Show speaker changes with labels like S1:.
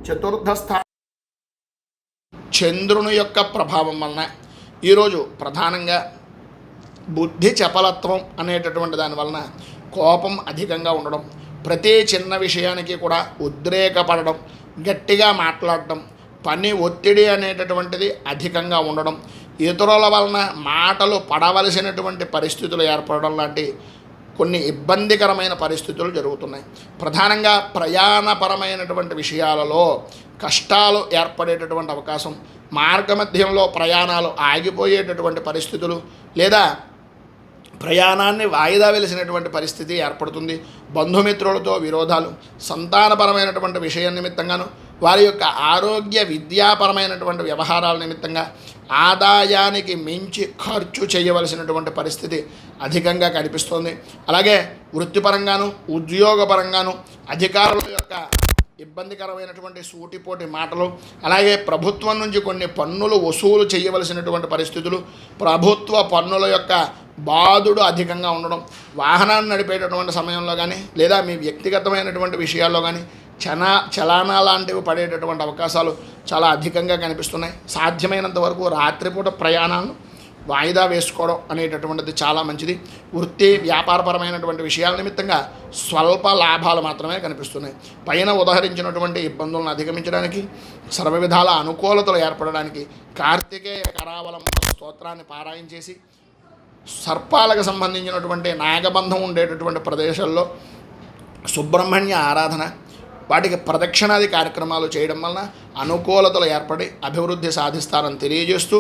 S1: చతుర్థ స్థానం చంద్రుని యొక్క ప్రభావం వలన ఈరోజు ప్రధానంగా బుద్ధి చపలత్వం అనేటటువంటి దాని వలన కోపం అధికంగా ఉండడం, ప్రతి చిన్న విషయానికి కూడా ఉద్రేకపడడం, గట్టిగా మాట్లాడడం, పని ఒత్తిడి అనేటటువంటిది అధికంగా ఉండడం, ఇతరుల వలన మాటలు పడవలసినటువంటి పరిస్థితులు ఏర్పడడం లాంటి కొన్ని ఇబ్బందికరమైన పరిస్థితులు జరుగుతున్నాయి. ప్రధానంగా ప్రయాణపరమైనటువంటి విషయాలలో కష్టాలు ఏర్పడేటటువంటి అవకాశం, మార్గమధ్యంలో ప్రయాణాలు ఆగిపోయేటటువంటి పరిస్థితులు లేదా ప్రయాణాన్ని వాయిదా వేసినటువంటి పరిస్థితి ఏర్పడుతుంది. బంధుమిత్రులతో విరోధాలు, సంతానపరమైనటువంటి విషయం నిమిత్తంగాను, వారి యొక్క ఆరోగ్య విద్యాపరమైనటువంటి వ్యవహారాల నిమిత్తంగా ఆదాయానికి మించి ఖర్చు చేయవలసినటువంటి పరిస్థితి అధికంగా కనిపిస్తోంది. అలాగే వృత్తిపరంగాను ఉద్యోగపరంగాను అధికారుల యొక్క ఇబ్బందికరమైనటువంటి సూటిపోటి మాటలు, అలాగే ప్రభుత్వం నుంచి కొన్ని పన్నులు వసూలు చేయవలసినటువంటి పరిస్థితులు, ప్రభుత్వ పన్నుల యొక్క బాధుడు అధికంగా ఉండడం, వాహనాన్ని నడిపేటటువంటి సమయంలో కానీ లేదా మీ వ్యక్తిగతమైనటువంటి విషయాల్లో కానీ చలానా లాంటివి పడేటటువంటి అవకాశాలు చాలా అధికంగా కనిపిస్తున్నాయి. సాధ్యమైనంత వరకు రాత్రిపూట ప్రయాణాలను వాయిదా వేసుకోవడం అనేటటువంటిది చాలా మంచిది. వృత్తి వ్యాపారపరమైనటువంటి విషయాల నిమిత్తంగా స్వల్ప లాభాలు మాత్రమే కనిపిస్తున్నాయి. పైన ఉదహరించినటువంటి ఇబ్బందులను అధిగమించడానికి, సర్వ విధాల అనుకూలతలు ఏర్పడడానికి కార్తికేయ కరావలంబ స్తోత్రాన్ని పారాయణ చేసి, సర్పాలకు సంబంధించినటువంటి నాగబంధం ఉండేటటువంటి ప్రదేశాల్లో సుబ్రహ్మణ్య ఆరాధన, వాటికి ప్రదక్షిణాది కార్యక్రమాలు చేయడం వలన అనుకూలతలు ఏర్పడి అభివృద్ధి సాధిస్తారని తెలియజేస్తూ